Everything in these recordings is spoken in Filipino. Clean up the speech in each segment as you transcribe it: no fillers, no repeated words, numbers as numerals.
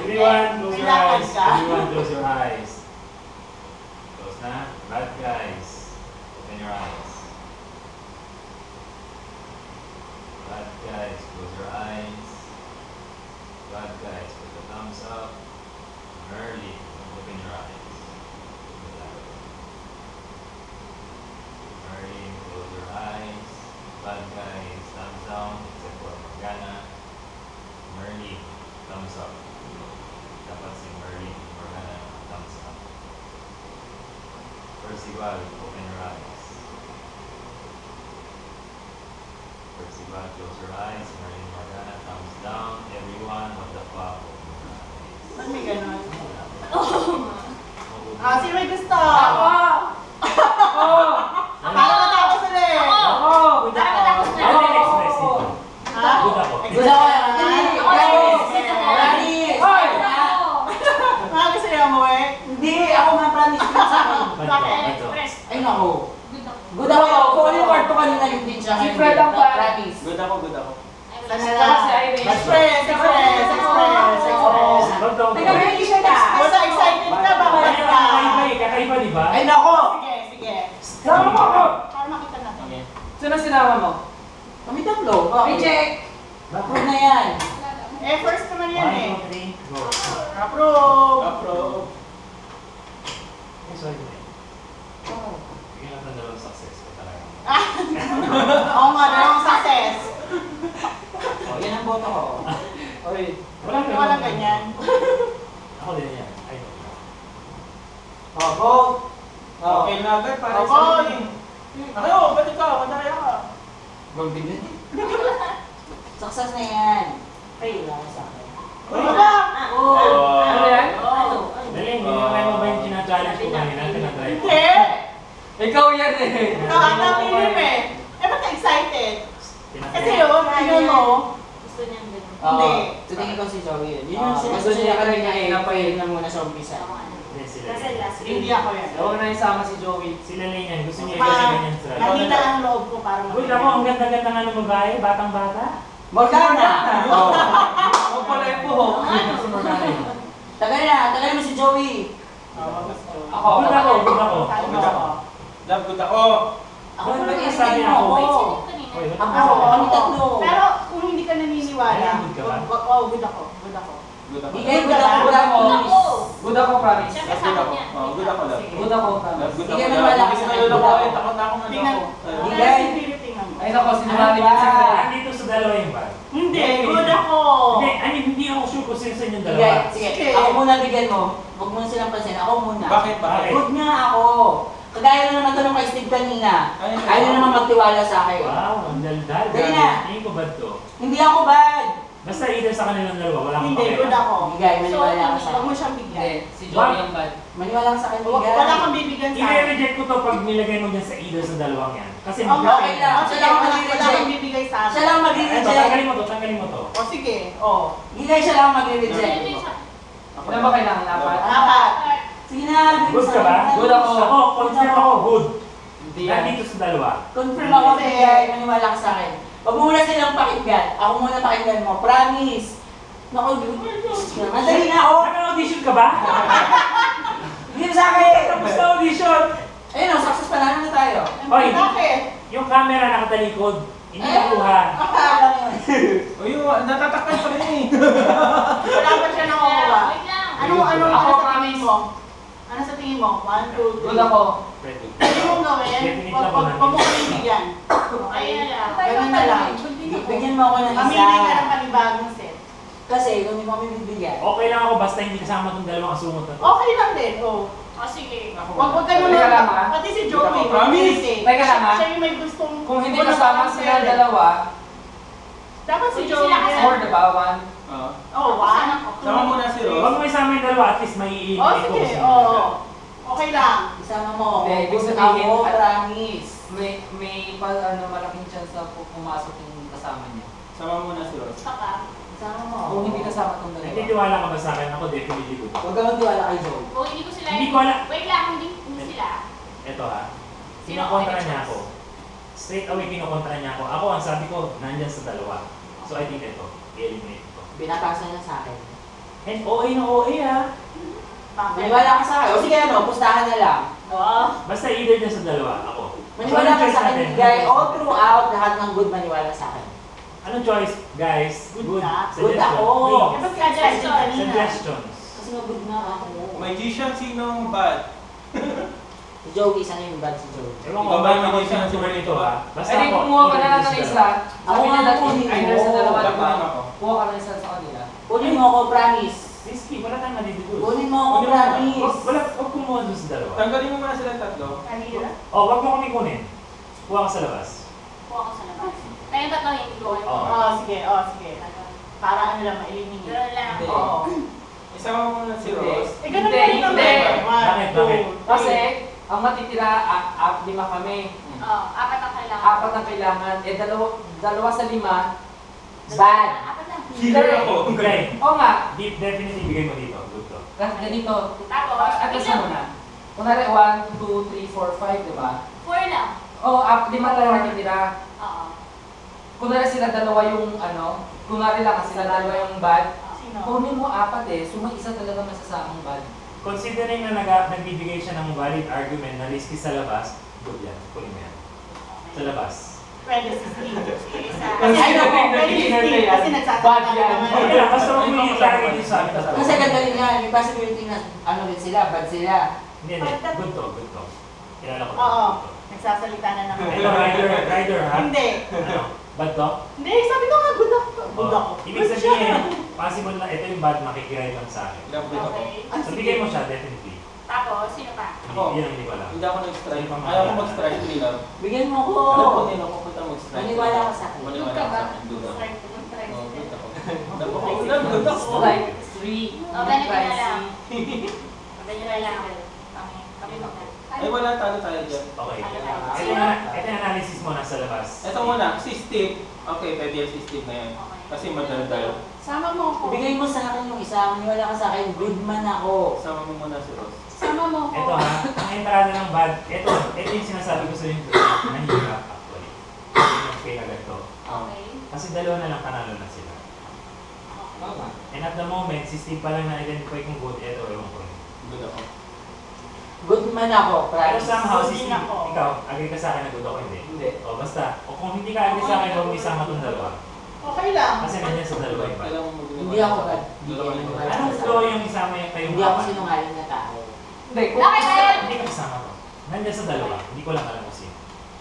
Everyone, close your eyes. Everyone, close your eyes. Close na. Bad guys. Open your eyes. Bad guys, close your eyes. Bad guys, put the thumbs up. Early, open your eyes. Early, close your eyes. Bad guys, thumbs down, except for Morgana. Early, thumbs up. Dapat si Merlin, Morgana, thumbs up. Percival, open your eyes. Percival, close your eyes. Merlin, Morgana, thumbs down. Everyone, what the fuck? Ba't may ganon? Ah, sino may gusto? Ako! Akala ko tapos na eh! Ako! Parang matapos na. Ano yung express dito? Ha? Good ako. Good ako yan! Promise! Hoy! Mga gusto niyo mo eh? Hindi! Ako nga promise ko sa akin. Bakit? Ay naku! Good ako! Kung ano yung kwarto kanina yung din siya. Si Fred ang pa. Promise. Good ako, good ako. Express! Teka, hindi siya Basta excited ka ba? Kakaiba, di ba? Ay nako! Sige. Sama mo ako! Para makita natin. Sino sinama mo? Kami tatlo. Reject! Approve na yan. Eh, first naman yan eh. 1, 2, 3, go. Approve! Approve. Ay, sorry. Bigyan natin dalawang success ko talaga. Oo nga, dalawang success. Yan ang boto ko. Oy. Walang ganyan. Ako din yan. Ay, no. Vote! Okay na agad para Ako! sa akin. Ako, ba't ikaw? Madaya ka. Golden din. Success na yan. Fail lang sa akin. Wala! Ano yan? Daling, hindi mo ba yung challenge ko kanina? Tinatry ko. Hindi! Ikaw yan eh. Ikaw ang napilim eh. Eh, ba't ka-excited? Kasi yun, tingnan mo. Gusto niya ganun. Hindi. Sa tingin ko si Joey yun. Yun Ah, yung gusto sinasabi niya niya kanina kanina eh, eh. pahirin na muna sa umpisa. Hindi, sila. Kasi last Hindi ako yan. Huwag na isama si Joey. Sila lang yan. Gusto niya kasi ganyan sa... Mahina ang loob ko para Uy, ako, ang ganda-ganda nga ng babae. Batang-bata. Morgana! Oo. Huwag pala yung buhok. Si Morgana yun. Tagal mo si Joey. Ako. Good ako, good ako. Good ako. Love, good ako. Ako Ano ba ba yung sabi sabi ako? mo? Wait, sino kanina? Uy, Ako, kami tatlo. Pero kung hindi ka naniniwala, Ay, good ka ba? oh, good ako. Good ako. Good ako. Sige, good ako. Good ako. Ako! Good ako, promise. Siya Love, good kasama ako. niya. Oh, good ako, love. Good ako, Love, promise. good Sige, ako. maniwala ka Hindi sa ko akin. naluloko Good eh. ako. Takot na ako ng Tingnan. ako. Hindi. Kasi si Philip, tingnan mo. Ay nako, sinungaling yung si Fred. Andito sa dalawa yung bag. Hindi, good ako. Hindi ako sure kung sino sa inyong Sige, dalawa. sige. Sige. Ako muna bigyan mo. Huwag mo silang pansin. Ako muna. Bakit? Bakit? Good nga ako. Kagaya na naman tanong kay Steve kanina. Ay, Ayaw na naman magtiwala sa akin. Wow, ang daldal. Dali na. Tingin ko ba ito? Hindi ako bad. Basta either sa kanilang dalawa, wala akong Hindi, good ako. Bigay, maniwala ka sa Huwag mo akin. siyang bigyan. Hindi, si Joey ang bad. Maniwala ka sa akin, bigay. Wala kang bibigyan sa akin. I-reject ko to pag nilagay mo dyan sa either sa dalawang yan. Kasi Okay, Okay lang. Oh, sige, wala kang bibigay sa akin. Siya lang Eto, magre-reject. tanggalin mo to. O sige, o. Bigay siya lang magre-reject. Ilan ba kailangan? Apat? Apat. Sige na, Good ka ba? Good ako. Ako, confirm ako, good. Hindi yan. Nandito sa dalawa. Confirm ako, bigay. Maniwala ka sa akin. Huwag mo muna silang pakinggan. Ako muna pakinggan mo. Promise. Naku, madali na ako. Naka-audition ka ba? Hindi mo sa akin. Tapos na audition. Ayun, success panalo na tayo. Oy, Bakit? yung camera nakatalikod. Hindi nakuha. Akala mo yun. O yun, natatakpan pa rin eh. Wala pa siya nakukuha. Wait lang. Ano Ako, sa tingin mo? Ano sa tingin mo? 1, 2, 3. Good ako. Pwede. Pwede mong gawin? Definite Pag ako na. mo ko bibigyan. Okay? Ganun na lang. Bigyan mo ako ng Mamili ka isa. ng panibagong set. Kasi kung hindi mo kami bibigyan. Okay lang ako basta hindi kasama itong dalawang asungot na to. Okay lang din, oh. O sige. Wag ka Teka naman. lang, ha? Pati si Joey. Promise. Teka lang, ha? Siya yung may gustong... Kung hindi kasama sila dalawa, Dapat si Hindi Joey. sila kasama. or diba, one? Oh, one. Sama muna si Huwag Rose. mo isama yung dalawa, at least may iinit Oh, sige. Oo. Okay lang. Isama mo. Hindi, ibig Good sabihin, ako, at- promise. May malaking chance na pumasok yung kasama niya. Sama muna si Rose. Gusto ka. Isama mo. Kung hindi kasama itong dalawa. Nagtitiwala ka ba sa akin? Ako definitely good. Huwag ka magtiwala kay Joey. Kung hindi ko sila... Hindi ko alam. Wait lang, hindi sila. Ito ha. Sino Kinokontra okay? niya ako. Straight away kinokontra niya ako. Ako ang sabi ko, nandyan sa dalawa. So I think ito, i-eliminate ko. Binatasan niya sa akin. And OA na OA ah. Maniwala ka sa akin. O sige ano, pustahan na lang. Wow. Basta either na sa dalawa, ako. Maniwala ka sa akin, guys. All throughout, lahat ng good maniwala sa akin. Anong choice, guys? Good na. Good ako. Eh, ba't ka-adjust kanina? Suggestions. Kasi nga good na ako. Magician, sinong bad? Si Joey, sana yung bad si Joey. Ewan ko, Ikaw ba ba yung ako magician yung siguro nito ha? Basta Ay, di, ako, kumuha ka na lang either ng is isa. dalawa. Ako Sabi nga niya kunin dati, either sa mo. dalawa, di ba? Kunin ako. Kuha ka lang isa sa kanila. Kunin mo ako, promise. Risky, wala tayong madidudus. Kunin mo ako, Kunin mo. promise. Huwag kumuha dun sa dalawa. Tanggalin mo muna sila tatlo. Kanina? Oh, wag mo kami kunin. Kuha ka sa labas. Kuha ko sa labas. Kayong tatlo hindi ko. Oo. Sige, sige. Para ano lang, ma-eliminate. Ganun lang. Hindi. Oo. Isama mo muna si Rose. Eh, ganun Hindi, pa rin hindi. naman. Bakit, bakit? Kasi, ang matitira, lima kami. Oo, apat ang kailangan. Apat ang kailangan. Eh, dalawa sa lima. Bad. Apat lang. Healer ako. Okay. Oo nga. Deep, definitely bigay mo dito. Good to. Ganito. Tapos, At wait isa lang. muna. Kunwari, 1, 2, 3, 4, 5, di ba? 4 lang. Oo, lima talaga natitira. Oo. Kunwari sila dalawa yung kunwari lang sila dalawa yung bad. Sino? Kunin mo apat eh, so may isa talaga masasamang bad. Considering na nagbibigay siya ng valid argument na risky sa labas, good yan. Kunin mo yan. Sa labas. Pwede si Steve. Isa. Kasi Ay, ano, no, pwede si Steve kasi bad nagsasalita yan. naman. Okay lang, basta huwag mo yung lagi din sa amin. Kasi ganda rin yan. May possibility na ano rin sila, bad sila. Hindi, hindi. Good to, good to. Kilala ko. Oo. Good to. Nagsasalita na naman. Ito, rider ha? Hindi. Ano? Bad to? Hindi, sabi ko nga, good ako. Good ako. Ibig sabihin, possible na ito yung bad makikiride lang sa akin. Ilang break ako. Okay. So, bigay mo siya, definitely. Tapos, sino pa? Ako. Yun ang hindi ko alam. Hindi ako nag-strike. Ayaw ko mag-strike, Trilab. Bigyan mo ko. Alam ko nila kung punta mag-strike. Maniwala ka sa akin. Maniwala ka sa akin. Duda. Strike, strike. Oo, good ako. Good ako. Like 3, Oh, ganito na lang. Ganyan na lang. Kami magna. Ay, wala, talo tayo dyan. Okay. Sino? Ito yung analysis mo nasa labas. Ito muna, si Steve. Okay, pwede yan si Steve na yan. Kasi madaldal. Sama mo ako. Ibigay mo sa akin yung isa. Maniwala ka sa akin. Good man ako. Sama mo muna si Rose. Sama mo ako. Ito ha, ang entrada ng bad, ito yung sinasabi ko sa inyo, nahihirap actually. Okay agad to. Okay. Kasi dalawa na lang panalo na sila. And at the moment, si Steve pa lang na-identify kung good, ito, ewan ko. Good ako. Good man ako, Pero promise. somehow, si Good din Steve, ako. ikaw, agree ka sa akin na good ako, hindi. Hindi. O basta, o kung hindi ka agree sa akin, huwag mo isama itong dalawa. Okay lang. Kasi nandiyan sa dalawa yung bad. Kailangan mo Hindi ako bad. Dalawa na yung Anong flow yung isama yung kayong Hindi ako apat? sinungaling na tao. Hindi, kung Bakit kaya? Hindi ka kasama ko. Nandiyan sa dalawa, hindi ko lang alam kung sino.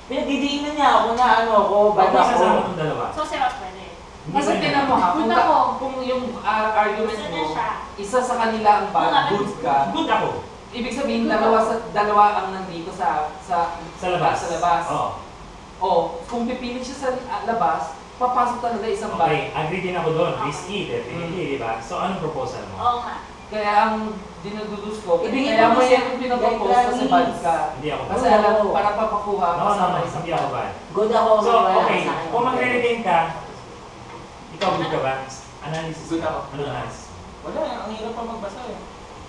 Pinagdidiinan niya ako na ano ako, bad Huwag mo isasama ako. itong dalawa. So, si Ross pwede. Hindi kasi pwede. tinan mo ha, Good ako. kung yung argument Gusto mo, niya siya. isa sa kanila ang bad, good ka. Good ako. Ibig sabihin, dalawa ang nandito sa Sa labas. Sa labas. Oo. O, kung pipilit siya sa labas, papasok talaga isang bad. Okay, agree din ako doon. Okay. Risky, definitely, di ba? So, anong proposal mo? Oo nga. Kaya ang dinududus ko, Ibigay kaya mo mo kasi- yan yung pinapropose kasi Guys, bad ka. Hindi ako Kasi bad. alam, para papakuha No, ka sa isang hindi ako bad. Good ako, So, maniwala okay, ka sa akin. kung magre-retain ka, ikaw good ka ba? Analysis Good ka. ako. Ano analysis? Wala, ang hirap pa magbasa eh.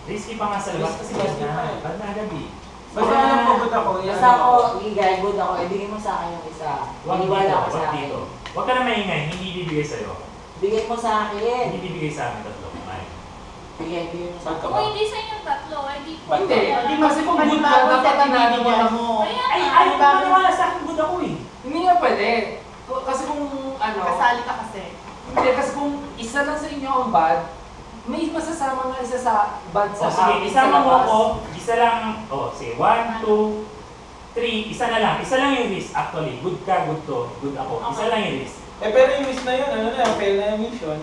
Risky pa nga sa labas kasi bad Risky pa na. eh. Bad na agad eh. Basta alam ko good ako. yan Basta ako. ako, igay, good ako. Ibigay mo sa akin yung isa. Huwag dito, Maniwala ka sa huwag akin. dito. Huwag ka na maingay, hindi bibigay sa'yo. Bigay mo sa akin. Hindi bibigay sa amin tatlo. Ay. Bigay mo sa Bad ka akin. Kung hindi sa inyong tatlo, hindi po. Ba't Hindi. Hindi Kasi kung good ka, dapat binibigyan mo. Kaya Ay, nga. ayaw ka maniwala sa akin, good ako eh. Hindi nga pwede. Kasi kung Kasali ka kasi. hindi, kasi kung isa lang sa inyo ang bad, may masasama nga isa sa bad O sa sige, sa isama mo labas. ko, isa lang, sige, 1, 2, 3, isa na lang. Isa lang yung risk actually. Good ka, good to, good ako. Isa lang yung risk. Eh, pero yung miss na yun, ano na, fail na yung mission.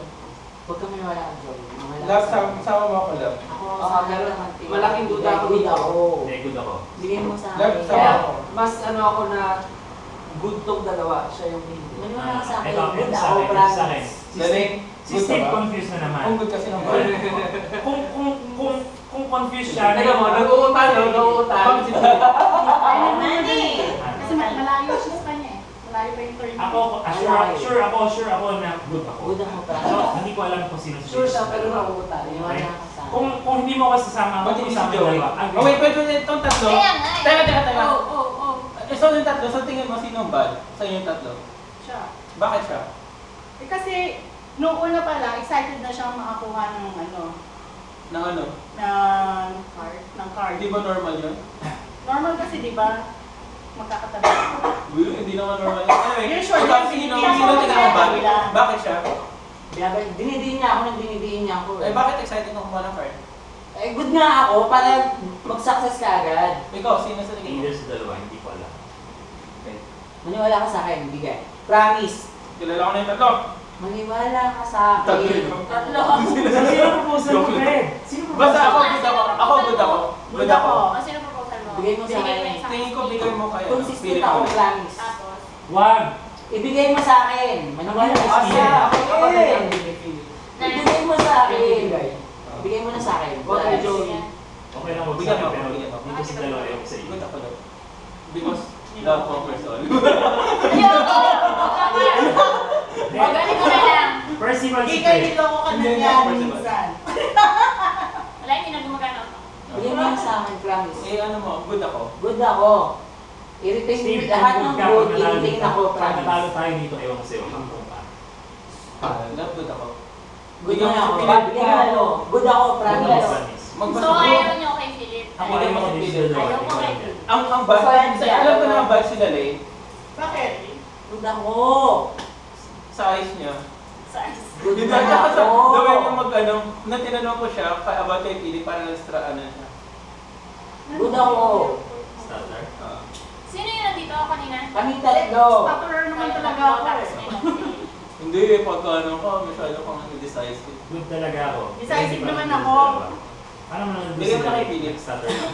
Huwag ka maniwala ka, Joey. Maniwala ka Love, sa akin. sama mo ako, love. Ako, Oo, sa akin pero naman, tingin. malaking duda ako Good dito. ako. Hindi, good ako. Bigay mo sa Love, akin. sama Kaya ako. mas ako na good tong dalawa, siya yung hindi. Maniwala ka sa akin. Ito, Good ito sa ako, akin, ito sa akin. promise. Si Dali. Steve, si Good Steve ka ba? confused na naman. Kung good kasi ng bad. Kung confused siya, Tignan mo, nag-uutan, no? Nag-uutan. Bakit si Steve? Ay, naman eh. Ano? Kasi malayo siya sa kanya eh. Malayo pa yung turn. Ako, sure ako na good ako. Good ako, So, promise. hindi ko alam kung sino si Sure siya, pero nag-uutan. Maniwala ka sa akin. Kung hindi mo kasi sasama, Ba't kung hindi si isama yung Joey? dalawa, agree. Oh, wait, itong tatlo. Kaya nga eh. Teka. Oo. Eh, so yung tatlo, sa tingin mo, sino ang bad? Sa inyong tatlo? Siya. Bakit siya? Eh kasi, Nung una pala, excited na siyang makakuha ng ano, Na ano? ng card. Hindi ba normal yun? Normal kasi, di ba? Magkakatabi. Will, hindi naman normal yun. Anyway, Usually, ikaw, sino tinakaban? Bakit siya? Dinidiin niya ako nang dinidiin niya ako. Eh, bakit excited ka kumuha ng card? Eh, good nga ako para mag-success ka agad. Ikaw, sino sa tingin mo? Either sa dalawa, hindi ko alam. Okay. Maniwala ka sa akin, bigay. Promise. Kilala ko na yung tatlo. Maniwala ka sa akin. Tatlo. Sino proposal mo, Fred? Basta ako, good ako. Ako, good ako. Good ako. O, sino proposal mo? Bigay mo sa akin. Tingin ko, bigay mo kaya. Consistent ako, promise. Tapos, Wag! Ibigay mo sa akin. Maniwala ka sa Sige. akin. Ibigay mo sa akin. Ibigay. Ibigay mo na sa akin. Okay, Joey. Okay lang huwag Bigyan sa mo akin, ako, pero bigyan mo. dito sa dalawa, ayoko sa iyo. Good ako daw. Because love conquers all. ayoko! Magaling ko na lang. Percival si Hindi kayo Fred. niloko ka na Hindi, yan hindi. minsan. Wala, hindi na gumagana ako. Bigay mo na sa akin, promise. Eh, ano mo, good ako. Good ako. I-retain Steve, lahat kung ng good ka, good, kung nanalo i-retain ka, ako, pag natalo promise. tayo dito, ewan ko sa'yo. Kampong ka. Love, good ako. Good na ako. Bigyan mo Bigyan mo ako. Good ako, promise. So, ayaw niyo kay Philip. Ako Bigyan ayaw mo ko kay din Philip. sa dalawa. Ayaw ko ikaw kay lang. Philip. Ang bad, alam ko na ang bad sila, Lane. Bakit? Good ako. Sa eyes niya. Size. Good Yung na dati sa ako. the way niya mag-ano, na tinanong ko siya about kay Philip, parang nastra, ano siya. Good ako. Starter. Sino yung nandito ako kanina? Kami tatlo. Stutterer naman talaga ako Tapos eh. may nagsi- Hindi, pagka ano ka, masyado kang indecisive. Good talaga ako. Decisive Hindi pa naman good ako. sa dalawa. Paano mo naman Bigyan mo na kay Philip. Starter lang.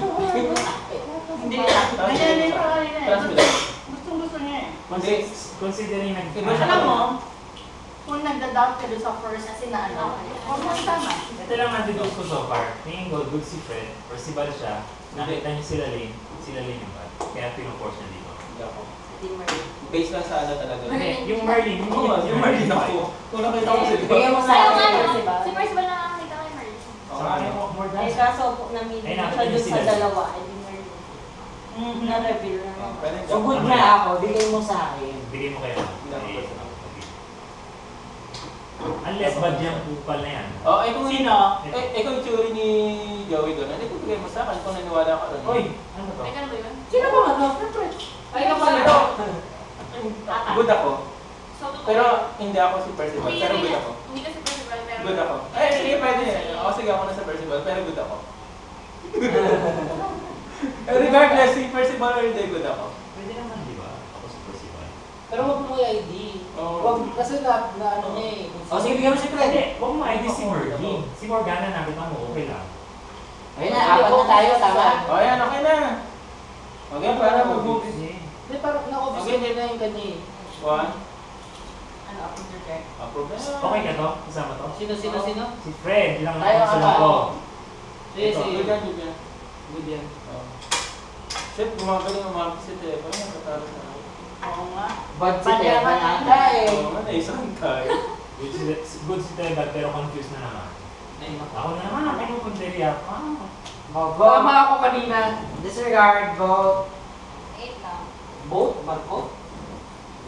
Hindi na. Ganyan din pa kanina eh. Trust me lang. Gustong gusto niya eh. Considering Iba siya. Alam mo, kung nagda-doubt ka doon sa first kasi na ano, huwag mo tama. Ito lang ang deduce ko so far. Tingin ko, good si Fred, or si Val siya. Nakita niyo sila Lane yung Val. Kaya pino-force niya dito. Hindi ako. Based lang sa ano talaga. Hindi, yung Merlin, hindi Oo, yung Marlin ako. Kung nakita ko sila. Bigyan mo sa Ayaw akin. nga, no? Percival. Si Percival na nakakita kay Marley. Sa akin, more than. Eh, kaso po namin Ay, siya nakita dun niyo sa sila. dalawa, ay di Merlin. Na-reveal na naman. Pero hindi So ako. good na ako. Bigay mo sa akin. Bigay mo kayo. Hindi ako. Unless bad yung kupal na yan. Oh, eh kung Sino? kung theory ni Joey doon, hindi ko bigay mo sa akin kung naniwala ka doon. Oy, ano to? Ay, ganun ba yun? Sino ba ito? Ay, kapag ito. Good ako. So, totoo. Pero hindi ako si Percival, Hindi, pero hindi good na- ako. Hindi ka si Percival, pero... Good ako. Eh, sige, pwede. Ako sige ako na sa Percival, pero good ako. Regardless, si Percival or hindi, good ako. Pwede naman, di ba? Ako sa Percival. Pero wag mo i-ID. Oo. Wag, kasi na ano niya eh. O sige, bigyan mo si Fred. Hindi, wag mo i-ID si Morgan. Si Morgana nakita mo, okay lang. Ayun na, apat na tayo, tama? O yan, okay na. Okay, para mag-move. Hindi, parang na-office Okay. niya na yung kanya eh. One. Ano, approve your check? Approve na. Okay ka to? Kasama to? Sino? Si Fred, ilang Tayo, nakasal ano? ko. Sige, Ito. sige. Good yan, good yan. Good yan. Oh. Shit, gumagaling ang mga si telephone. Ano katalo na ako? Oo nga. Bad si Bad Teva naman na ang ata eh. Oo nga, naisahan tayo. Good si Tegat pero confused na naman. Ako na naman, ako yung punteriya. Oh, Tama vote. ako kanina. Disregard, vote. 8 lang. Vote? Mag-vote?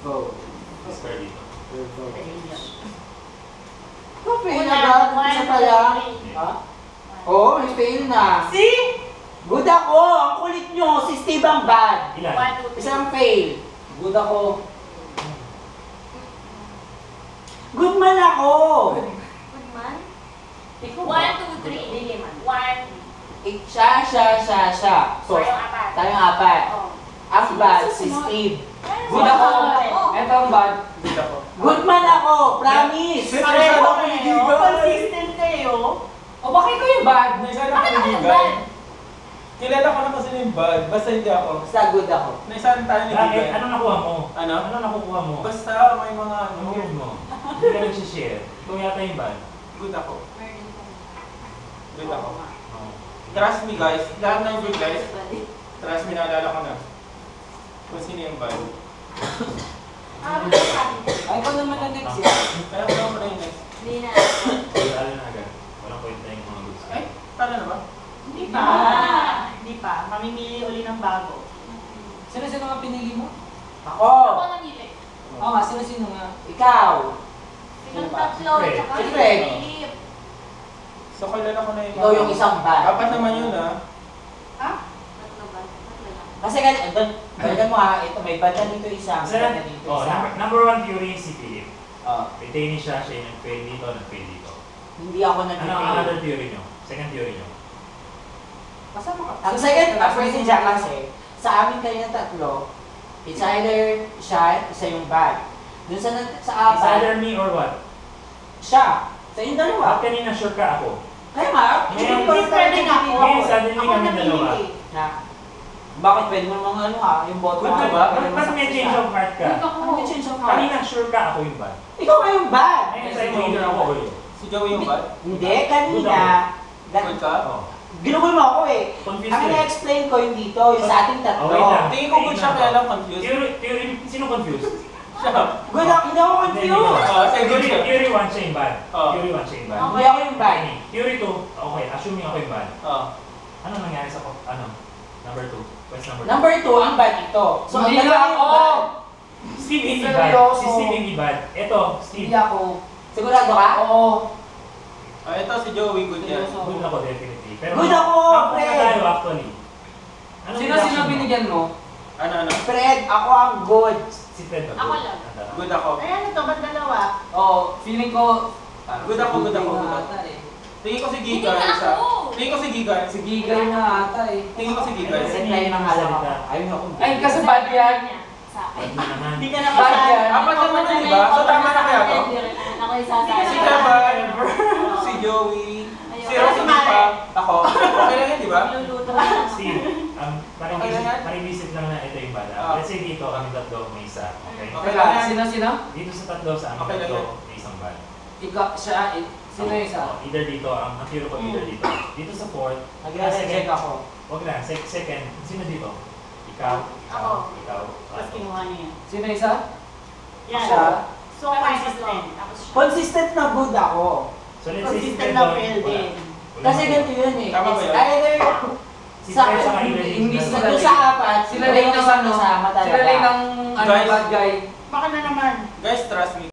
Vote. Square dito. Fail na ba? Isa pa lang. Ha? Oo, may fail na. See? Good ako! Ang kulit nyo! Si Steve ang bad. Ilan? 1, 2, 3. Isang fail. Good ako. Good man ako! Good man? Ikaw 1, ba? 2, 3. Hindi man. 1. Siya. So, Tayong apat. tayong apat. Oh. Ang bad, si Steve. Good ako. Ito ang bad. Good ako. Good man ako! Promise! Sir, Pareho masyado kayo. kinigigan. Consistent kayo. O bakit ko yung bad? Naisaan ako Bakit ako kinigigan. bad? Kilala ko na kasi yung bad, basta hindi ako. Basta good ako. Naisaan tayo Bakit? kinigigan. Ano nakuha mo? Ano? Ano nakukuha mo? Basta may mga ano. Ang weird mo. Hindi ka nag-share. Ikaw yata yung bad. Good ako. Merlin ko. Good ako. Oo. Trust me guys. Lahat ng good guys. Trust me, naalala ko na. Kung sino yung bad. Ay, ikaw naman na next year. Kaya ko lang muna yung next. Hindi na. Wala na agad. Walang point na yung mga goods. Ay, tala na ba? Hindi pa. Hindi pa. Mamimili uli ng bago. Sino-sino nga pinili mo? Ako! Ako namili. Oo nga, sino-sino nga? Ikaw! Si Yung tatlo, Fred. tsaka Si si Fred. Philip. So, kilala ko na yung Ikaw yung isang bad. Apat naman yun, ha? Ha? Tatlo ba? Tatlo lang. Kasi balikan mo ha, ito may bad na dito isa, may bad na dito Oh, isa. number one Fury si Philip. Oh, Retain siya, siya yung nag-fail dito, nag-fail dito. hindi ako Ano ang nag-fail. another theory nyo? Second theory nyo? Kasama ka. Ang second, first siya kasi, sa amin kayo ng tatlo, it's either siya, isa yung bad. Dun sa Is apat, either me or what? siya. Sa yung dalawa. Bakit kanina sure ka ako? Kaya nga, Ngayon, hindi ko rin pwede nga ako. Ngayon, suddenly Ako kami dalawa. namili. Na, bakit pwede mo namang ano ha, yung boto Good ha, ba? pwede mo Ba't may saksa change siya. of heart ka? Ano yung change of heart? Kanina sure ka ako yung bad. Ikaw nga yung bad. Ngayon, sa'yo mo either ako or you. Si Joey yung bad? Hindi, kanina, Good ka? Oh. ginugol mo ako eh. Confused Ang ka eh. na-explain ko yung dito, yung sa ating tatlo. Oh, wait lang. Tingin ko good siya, kaya lang confused. Theory, sino confused? Siya. Good ako, hindi ako confused. Sige, good siya. Theory 1 siya yung bad. Oh. Theory 1 siya yung bad. Hindi ako yung bad. Theory 2, okay, assuming ako yung bad. Oh. Ano nangyari sa number 2? Quest number 2? Number 2, ang bad ito. So, ang Hindi dalawa ako. yung bad. Steve hindi Seryoso. bad. Si Steve hindi bad. Ito, Steve. Hindi ako. Sigurado ka? Oo. Ah, ito si Joey, good yan. Good ako, definitely. Pero Good ako, napunta Fred. tayo actually. Anong Sino reaction mo? binigyan mo? Ano? Fred, ako ang good. Si Fred ba? Ako lang. Good ako. Ay, ano to? Ba't dalawa? Oo, feeling ko... Good ako, good ako, good ako. ata eh. Tingin ko si Hindi Giga. na Isa. ako. Tingin ko si Giga. Si Gigay na ata eh. Tingin ko si Giga. Kasi Kasi tayo ng alam ako. Ayun ako. Ay, kasi bad yan. Sa akin. Bad mo naman. Hindi ka Bad nakasali. yan. Apat naman yun, di ba? So tama na kaya to? Ako yung sasali. Si Kaban, si Joey, si Rosie pa, ako. Okay lang yan, di ba? Luluto ko lang. Steve, Okay lang yan? parivisit lang na ito yung bad. Ah. Let's say dito, kami tatlo may isa. Okay? Okay lang yan. Sino? Dito sa tatlo sa amin Okay lang tatlo, yan. may isang bad. Ikaw, siya, sino yung isa? Oh, either dito, ang theory ko either dito. Dito sa fourth, Nag-check ako. wag na, second, sino dito? Ikaw, Ako. ikaw. Tapos kinuha niya. Sino yung isa? Yan. Siya. So, consistent. Tapos siya. Consistent na good ako. So let's say si Consistent Fred na doon, fail wala. din. Wala Kasi na. ganito yun eh. Tama ba It's yun? either Si sa Fred saka Eden, hindi is sila bad. doon sa apat, Sila lang ng ano, kasama sila lang talaga. ng ano, Guys. bad guy. Baka na naman. Guys, trust me.